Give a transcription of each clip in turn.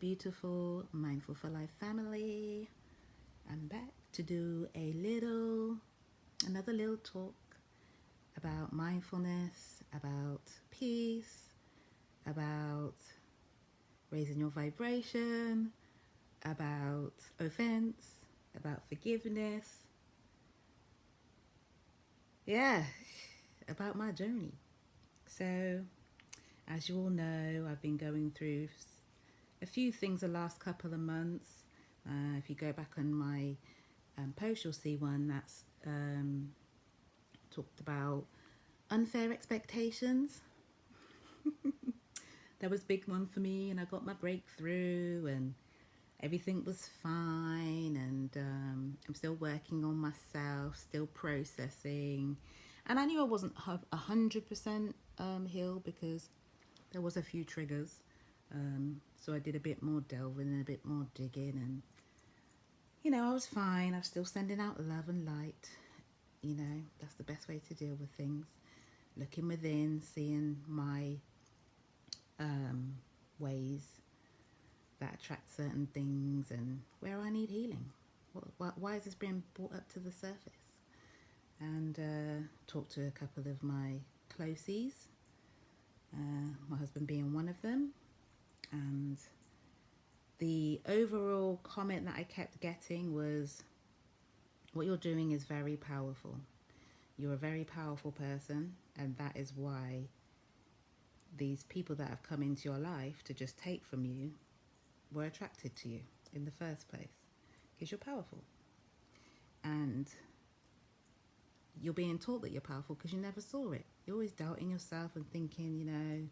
beautiful Mindful for Life family. I'm back to do another little talk about mindfulness, about peace, about raising your vibration, about offense, about forgiveness. Yeah, about my journey. So, as you all know, I've been going through a few things the last couple of months. If you go back on my post, you'll see one that's talked about unfair expectations. That was a big one for me, and I got my breakthrough, and everything was fine. And I'm still working on myself, still processing. And I knew I wasn't 100% healed because there was a few triggers. So I did a bit more delving and a bit more digging, and I was fine. I was still sending out love and light. That's the best way to deal with things. Looking within, seeing my ways that attract certain things and where I need healing. Why is this being brought up to the surface? And talked to a couple of my closies, my husband being one of them. And the overall comment that I kept getting was, what you're doing is very powerful. You're a very powerful person, and that is why these people that have come into your life to just take from you were attracted to you in the first place, because you're powerful. And you're being taught that you're powerful because you never saw it. You're always doubting yourself and thinking,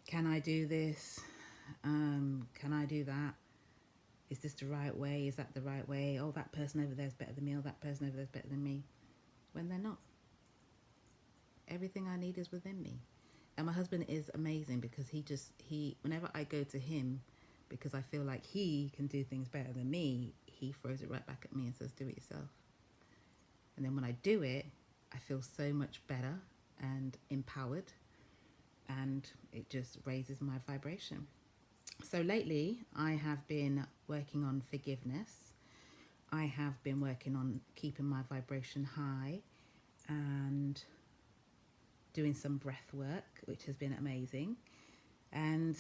can I do this? Can I do that? Is this the right way? Is that the right way? Oh, that person over there is better than me. Oh, that person over there is better than me. When they're not. Everything I need is within me. And my husband is amazing because whenever I go to him, because I feel like he can do things better than me, he throws it right back at me and says, do it yourself. And then when I do it, I feel so much better and empowered, and it just raises my vibration. So lately, I have been working on forgiveness. I have been working on keeping my vibration high and doing some breath work, which has been amazing, and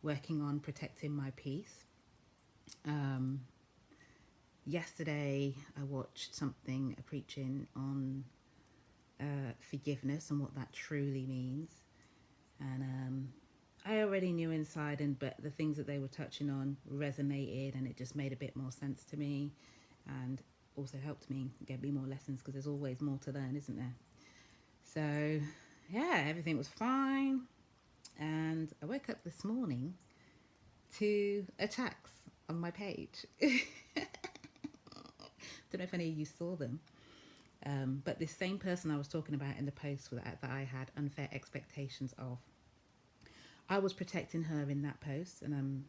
working on protecting my peace. Yesterday, I watched a preaching on forgiveness and what that truly means. And I already knew inside, but the things that they were touching on resonated, and it just made a bit more sense to me, and also helped me get me more lessons, because there's always more to learn, isn't there? So yeah, everything was fine, and I woke up this morning to attacks on my page. Don't know if any of you saw them, but this same person I was talking about in the post that I had unfair expectations of, I was protecting her in that post, and I'm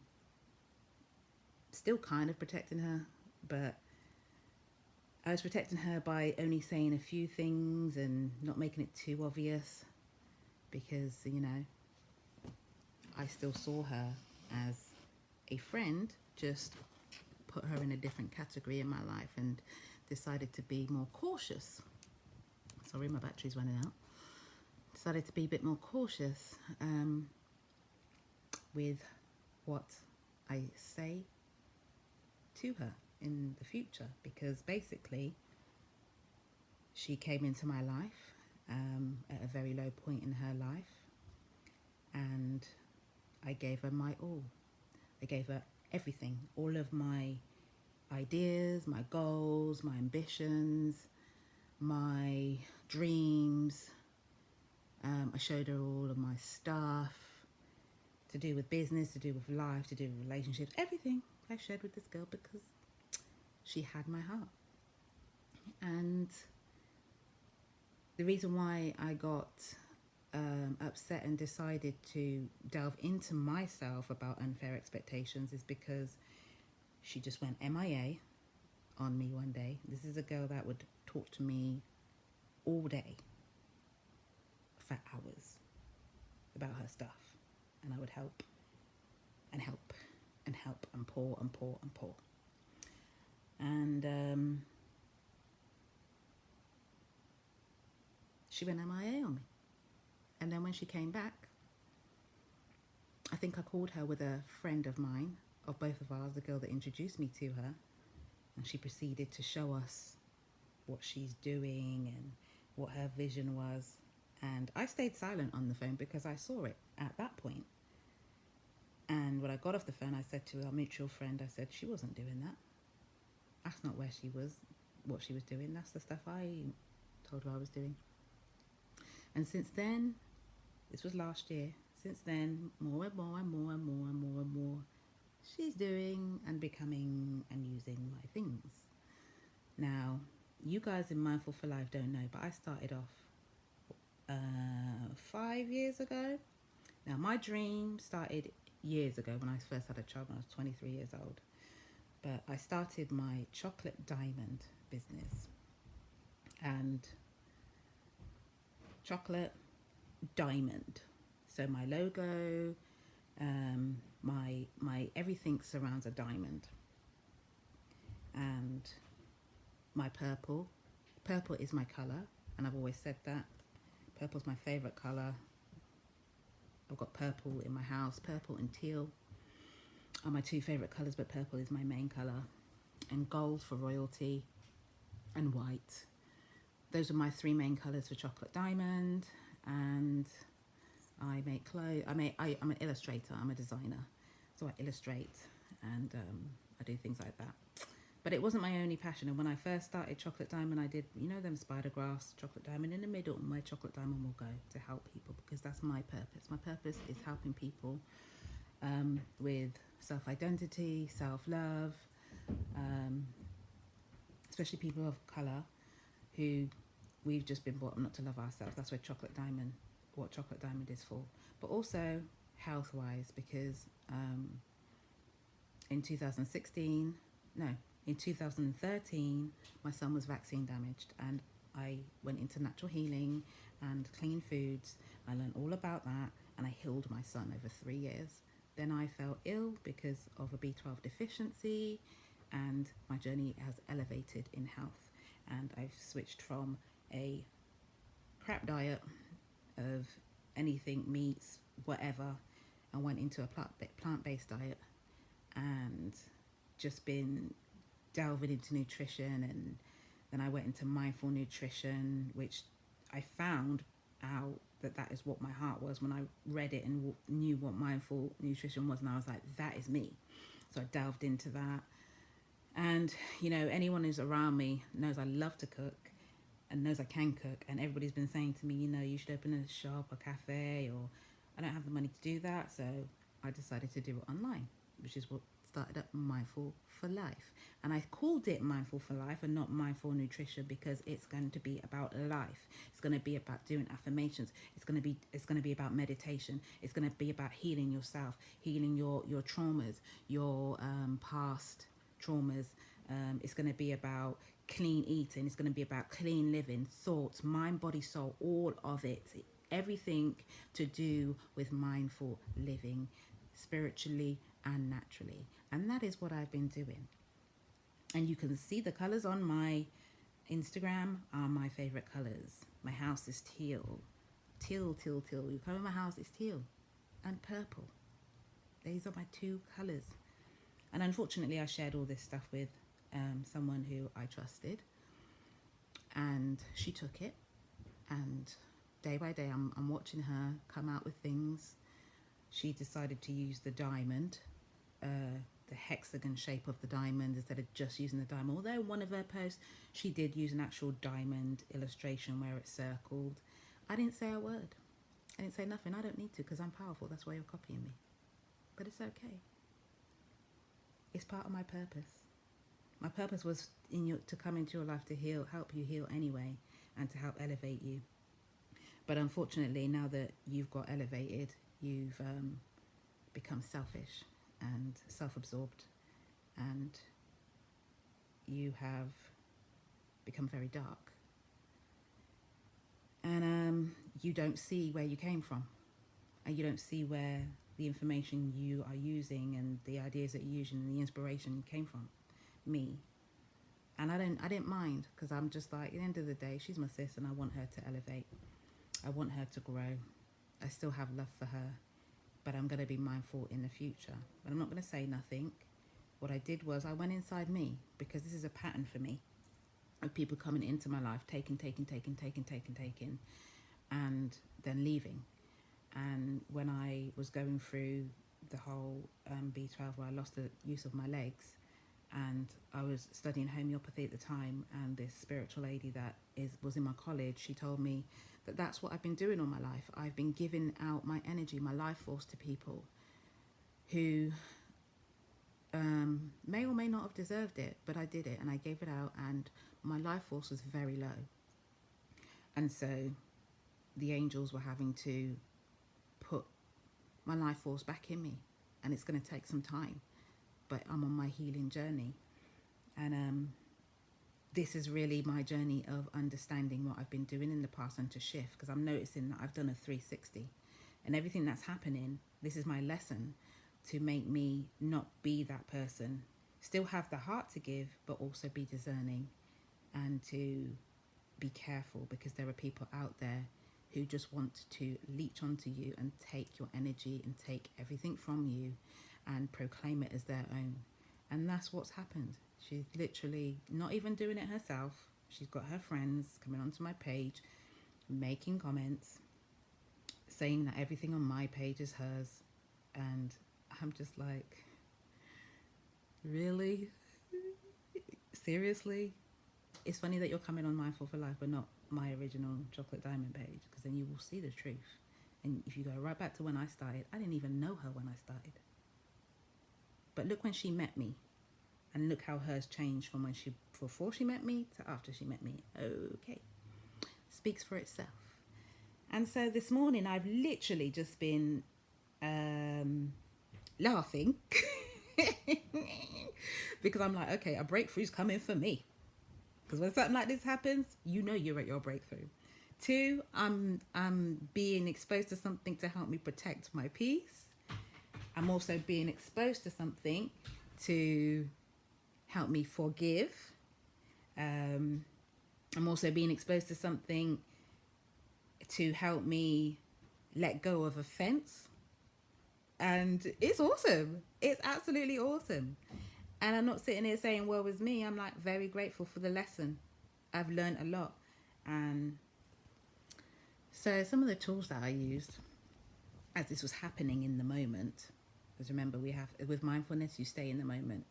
still kind of protecting her, but I was protecting her by only saying a few things and not making it too obvious, because, I still saw her as a friend, just put her in a different category in my life and decided to be more cautious. Sorry, my battery's running out. Decided to be a bit more cautious with what I say to her in the future, because basically she came into my life at a very low point in her life, and I gave her my all. I gave her everything, all of my ideas, my goals, my ambitions, my dreams. I showed her all of my stuff to do with business, to do with life, to do with relationships, everything I shared with this girl, because she had my heart. And the reason why I got upset and decided to delve into myself about unfair expectations is because she just went MIA on me one day. This is a girl that would talk to me all day for hours about her stuff, and I would help and help and help and pour and pour and pour. And she went MIA on me. And then when she came back, I think I called her with a friend of mine, of both of ours, the girl that introduced me to her, and she proceeded to show us what she's doing and what her vision was. And I stayed silent on the phone because I saw it at that point. And when I got off the phone, I said to our mutual friend, I said, she wasn't doing that. That's not where she was, what she was doing. That's the stuff I told her I was doing. And since then, this was last year, since then, more and more and more and more and more and more, she's doing and becoming and using my things. Now, you guys in Mindful for Life don't know, but I started off 5 years ago. Now, my dream started years ago when I first had a child when I was 23 years old. But I started my chocolate diamond business. And chocolate diamond. So my logo, my everything surrounds a diamond. And my purple. Purple is my colour, and I've always said that. Purple's my favourite colour. I've got purple in my house. Purple and teal are my two favourite colours, but purple is my main colour. And gold for royalty, and white. Those are my three main colours for chocolate diamond. And I make clothes. I'm an illustrator. I'm a designer, so I illustrate and I do things like that. But it wasn't my only passion. And when I first started Chocolate Diamond, I did, you know, them spider graphs, Chocolate Diamond in the middle, and where Chocolate Diamond will go to help people, because that's my purpose. My purpose is helping people with self-identity, self-love, especially people of colour who we've just been brought up not to love ourselves. That's where Chocolate Diamond, what Chocolate Diamond is for. But also health-wise, because in 2013, my son was vaccine damaged, and I went into natural healing and clean foods. I learned all about that, and I healed my son over 3 years. Then I fell ill because of a B12 deficiency, and my journey has elevated in health. And I've switched from a crap diet of anything, meats, whatever, and went into a plant-based diet, and just been delving into nutrition. And then I went into mindful nutrition, which I found out that is what my heart was when I read it and knew what mindful nutrition was, and I was like, that is me. So I delved into that. And you know, anyone who's around me knows I love to cook and knows I can cook, and everybody's been saying to me, you know, you should open a shop, a cafe, or I don't have the money to do that, so I decided to do it online, which is what started up Mindful for Life. And I called it Mindful for Life and not Mindful Nutrition because it's going to be about life. It's going to be about doing affirmations. It's going to be about meditation. It's going to be about healing yourself, healing your traumas, your past traumas. It's going to be about clean eating. It's going to be about clean living, thoughts, mind, body, soul, all of it. Everything to do with mindful living, spiritually and naturally. And that is what I've been doing. And you can see the colours on my Instagram are my favourite colours. My house is teal. Teal. You come in my house, it's teal and purple. These are my two colours. And unfortunately, I shared all this stuff with someone who I trusted, and she took it, and day by day I'm watching her come out with things. She decided to use the diamond, the hexagon shape of the diamond, instead of just using the diamond. Although one of her posts, she did use an actual diamond illustration where it's circled. I didn't say a word. I didn't say nothing. I don't need to, because I'm powerful. That's why you're copying me. But it's okay. It's part of my purpose. My purpose was to come into your life to heal, help you heal anyway, and to help elevate you. But unfortunately, now that you've got elevated, you've become selfish and self-absorbed, and you have become very dark. And you don't see where you came from, and you don't see where the information you are using and the ideas that you're using and the inspiration came from me. And I didn't mind, because I'm just like, at the end of the day, she's my sis and I want her to elevate. I want her to grow. I still have love for her, but I'm going to be mindful in the future. But I'm not going to say nothing. What I did was I went inside me, because this is a pattern for me of people coming into my life, taking, and then leaving. And when I was going through the whole B12, where I lost the use of my legs, and I was studying homeopathy at the time, and this spiritual lady that was in my college, she told me that that's what I've been doing all my life. I've been giving out my energy, my life force to people who may or may not have deserved it, but I did it and I gave it out, and my life force was very low. And so the angels were having to put my life force back in me, and it's going to take some time, but I'm on my healing journey. And this is really my journey of understanding what I've been doing in the past and to shift, because I'm noticing that I've done a 360, and everything that's happening, this is my lesson to make me not be that person. Still have the heart to give, but also be discerning and to be careful, because there are people out there who just want to leech onto you and take your energy and take everything from you and proclaim it as their own. And that's what's happened. She's literally not even doing it herself. She's got her friends coming onto my page, making comments, saying that everything on my page is hers. And I'm just like, really? Seriously? It's funny that you're coming on Mindful for Life, but not my original Chocolate Diamond page, because then you will see the truth. And if you go right back to when I started, I didn't even know her when I started. But look when she met me, and look how hers changed from before she met me to after she met me. Okay. Speaks for itself. And so this morning I've literally just been laughing because I'm like, okay, a breakthrough's coming for me. Because when something like this happens, you know you're at your breakthrough. 2, I'm being exposed to something to help me protect my peace. I'm also being exposed to something to help me forgive. I'm also being exposed to something to help me let go of offense. And it's awesome. It's absolutely awesome. And I'm not sitting here saying, woe is me. I'm like very grateful for the lesson. I've learned a lot. And so some of the tools that I used as this was happening in the moment, because remember, we have, with mindfulness, you stay in the moment.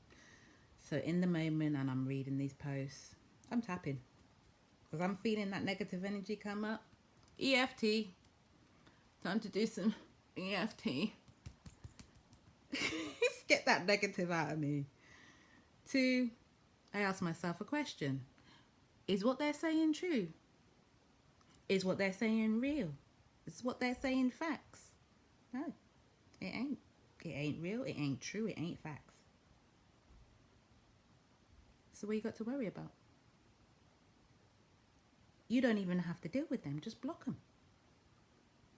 So in the moment, and I'm reading these posts, I'm tapping, because I'm feeling that negative energy come up. EFT. Time to do some EFT. Get that negative out of me. 2, I ask myself a question. Is what they're saying true? Is what they're saying real? Is what they're saying facts? No, it ain't. It ain't real, it ain't true, it ain't facts. So what you got to worry about? You don't even have to deal with them, just block them.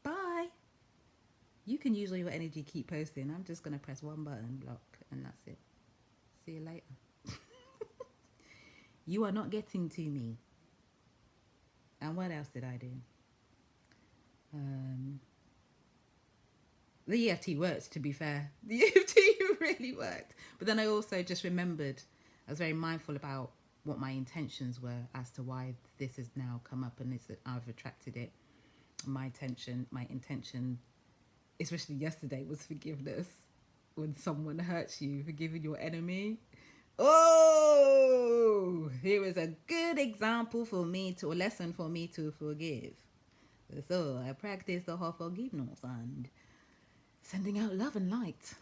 Bye. You can use all your energy, keep posting. I'm just going to press one button, block, and that's it. See you later. You are not getting to me. And what else did I do? The EFT worked, to be fair. The EFT really worked. But then I also just remembered, I was very mindful about what my intentions were as to why this has now come up, and I've attracted it. My intention, especially yesterday, was forgiveness. When someone hurts you, forgiving your enemy. Oh, here is a good example for me a lesson for me to forgive. So I practice the whole forgiveness and sending out love and light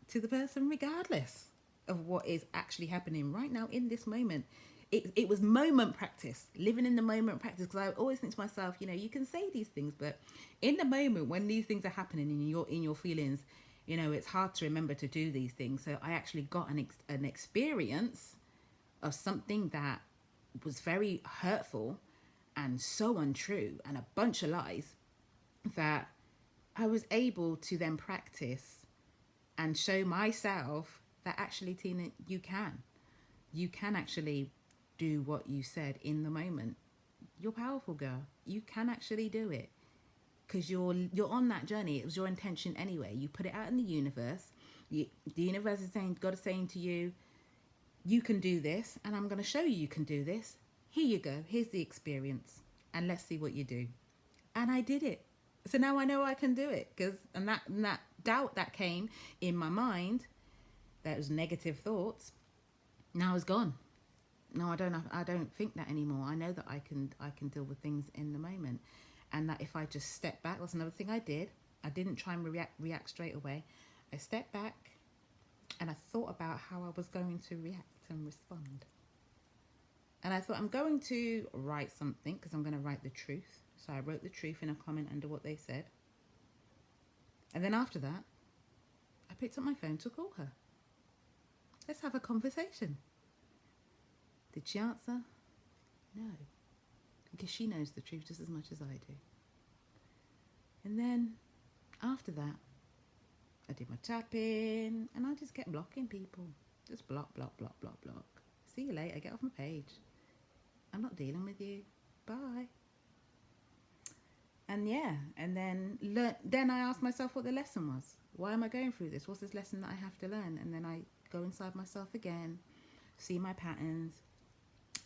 to the person regardless of what is actually happening right now in this moment. It was moment practice, living in the moment practice, because I always think to myself, you can say these things, but in the moment when these things are happening in your feelings, it's hard to remember to do these things. So I actually got an experience of something that was very hurtful and so untrue and a bunch of lies that I was able to then practice and show myself that actually, Tina, you can. You can actually do what you said in the moment. You're powerful, girl. You can actually do it because you're on that journey. It was your intention anyway. You put it out in the universe. The universe is saying, God is saying to you, you can do this, and I'm going to show you can do this. Here you go. Here's the experience, and let's see what you do. And I did it. So now I know I can do it. And that doubt that came in my mind, that was negative thoughts, now is gone. No, I don't think that anymore. I know that I can deal with things in the moment, and that if I just step back, that's another thing I did. I didn't try and react straight away. I stepped back and I thought about how I was going to react and respond. And I thought, I'm going to write something because I'm going to write the truth. So I wrote the truth in a comment under what they said. And then after that, I picked up my phone to call her. Let's have a conversation. Did she answer? No. Because she knows the truth just as much as I do. And then after that, I did my tapping and I just kept blocking people. Just block, block, block, block, block. See you later. Get off my page. I'm not dealing with you. Bye. And yeah, and then I asked myself what the lesson was. Why am I going through this? What's this lesson that I have to learn? And then I go inside myself again, see my patterns,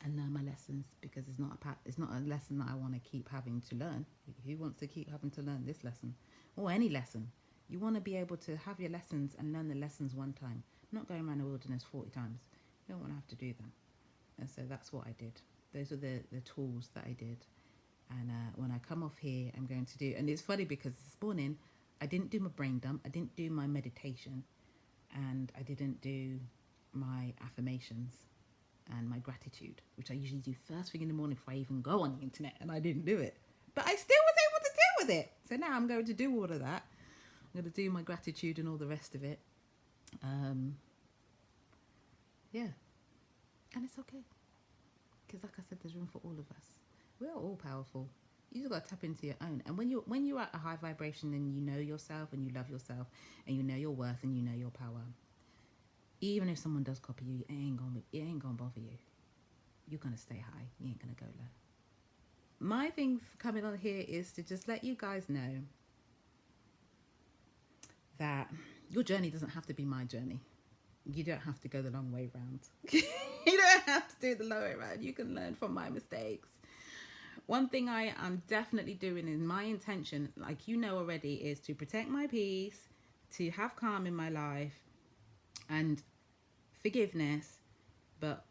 and learn my lessons, because it's not a lesson that I want to keep having to learn. Who wants to keep having to learn this lesson or any lesson? You want to be able to have your lessons and learn the lessons one time, not going around the wilderness 40 times. You don't want to have to do that. And so that's what I did. Those are the tools that I did. And when I come off here, I'm going to do, and it's funny because this morning I didn't do my brain dump, I didn't do my meditation, and I didn't do my affirmations and my gratitude, which I usually do first thing in the morning before I even go on the internet, and I didn't do it. But I still was able to deal with it. So now I'm going to do all of that. I'm going to do my gratitude and all the rest of it. Yeah. And it's okay. Because like I said, there's room for all of us. We're all powerful. You just got to tap into your own. And when you're at a high vibration and you know yourself and you love yourself and you know your worth and you know your power, even if someone does copy you, it ain't gonna bother you. You're gonna stay high. You ain't gonna go low. My thing coming on here is to just let you guys know that your journey doesn't have to be my journey. You don't have to go the long way round. You don't have to do the long way round. You can learn from my mistakes. One thing I am definitely doing in my intention, like you know already, is to protect my peace, to have calm in my life, and forgiveness. But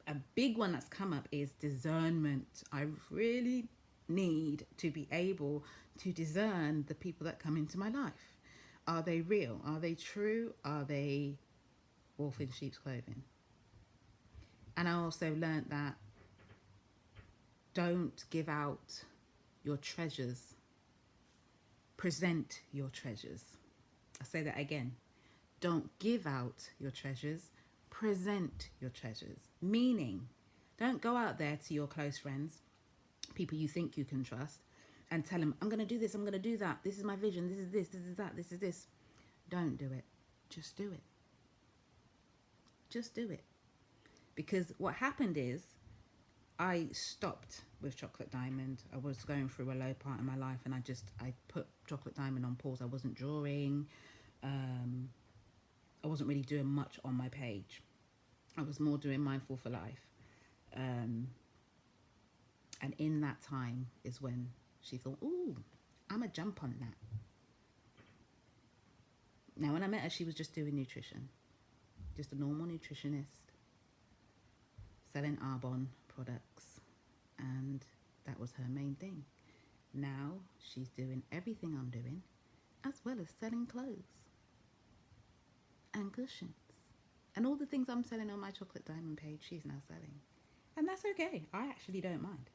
a big one that's come up is discernment. I really need to be able to discern the people that come into my life. Are they real? Are they true? Are they wolf in sheep's clothing? And I also learned that don't give out your treasures. Present your treasures. I'll say that again. Don't give out your treasures. Present your treasures. Meaning, don't go out there to your close friends, people you think you can trust, and tell them, I'm going to do this, I'm going to do that. This is my vision. This is this, this is that, this is this. Don't do it. Just do it. Just do it. Because what happened is, I stopped with Chocolate Diamond. I was going through a low part in my life, and I put Chocolate Diamond on pause. I wasn't drawing. I wasn't really doing much on my page. I was more doing Mindful for Life. And in that time is when she thought, ooh, I'm a jump on that. Now, when I met her, she was just doing nutrition. Just a normal nutritionist selling Arbonne products, and that was her main thing. Now she's doing everything I'm doing, as well as selling clothes and cushions and all the things I'm selling on my Chocolate Diamond page. She's now selling, and that's okay. I actually don't mind.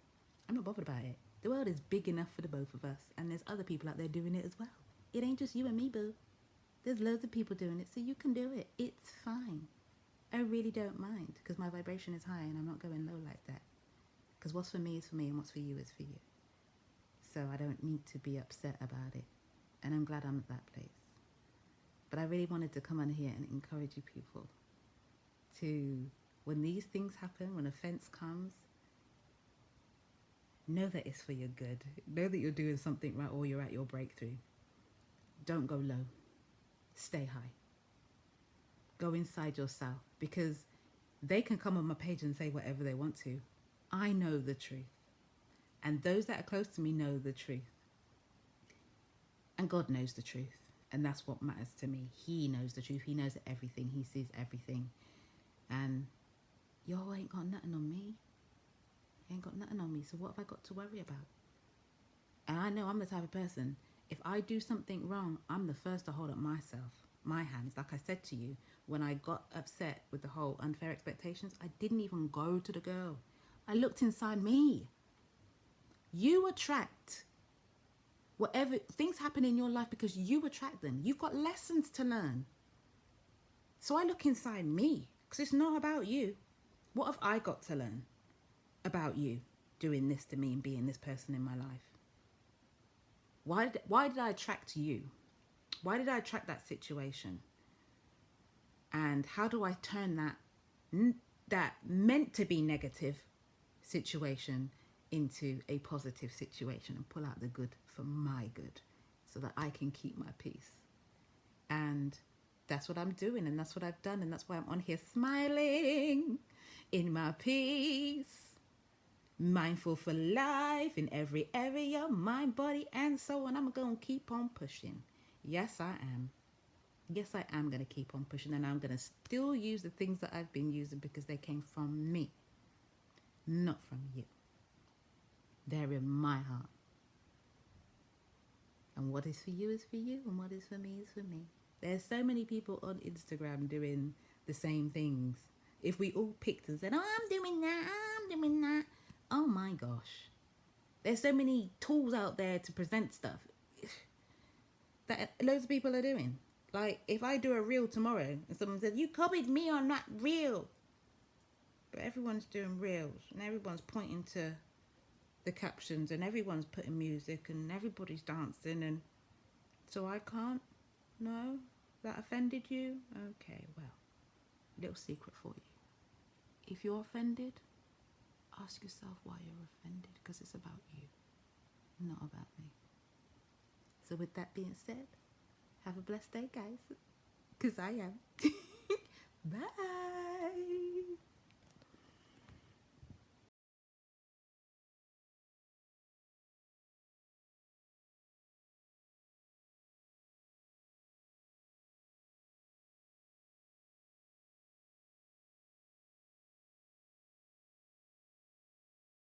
I'm not bothered about it. The world is big enough for the both of us, and there's other people out there doing it as well. It ain't just you and me, boo. There's loads of people doing it, so you can do it. It's fine. I really don't mind, because my vibration is high and I'm not going low like that. Because what's for me is for me, and what's for you is for you. So I don't need to be upset about it. And I'm glad I'm at that place. But I really wanted to come on here and encourage you people to, when these things happen, when offense comes, know that it's for your good. Know that you're doing something right or you're at your breakthrough. Don't go low. Stay high. Go inside yourself, because they can come on my page and say whatever they want to. I know the truth. And those that are close to me know the truth. And God knows the truth. And that's what matters to me. He knows the truth. He knows everything. He sees everything. And y'all ain't got nothing on me. You ain't got nothing on me. So what have I got to worry about? And I know I'm the type of person, if I do something wrong, I'm the first to hold up myself, my hands. Like I said to you, when I got upset with the whole unfair expectations, I didn't even go to the girl. I looked inside me. You attract whatever things happen in your life because you attract them. You've got lessons to learn. So I look inside me, because it's not about you. What have I got to learn about you doing this to me and being this person in my life? Why did I attract you? Why did I attract that situation? And how do I turn that meant to be negative situation into a positive situation and pull out the good for my good so that I can keep my peace? And that's what I'm doing, and that's what I've done, and that's why I'm on here smiling in my peace, mindful for life in every area, mind, body, and soul. And I'm going to keep on pushing. Yes, I am. Yes, I am going to keep on pushing, and I'm going to still use the things that I've been using because they came from me, not from you. They're in my heart. And what is for you is for you, and what is for me is for me. There's so many people on Instagram doing the same things. If we all picked and said, oh, I'm doing that, oh my gosh. There's so many tools out there to present stuff that loads of people are doing. Like, if I do a reel tomorrow and someone says, you copied me on that reel. But everyone's doing reels and everyone's pointing to the captions and everyone's putting music and everybody's dancing, and so I can't? No? That offended you? Okay, well, little secret for you. If you're offended, ask yourself why you're offended, because it's about you, not about me. So with that being said, have a blessed day, guys, because I am. Bye.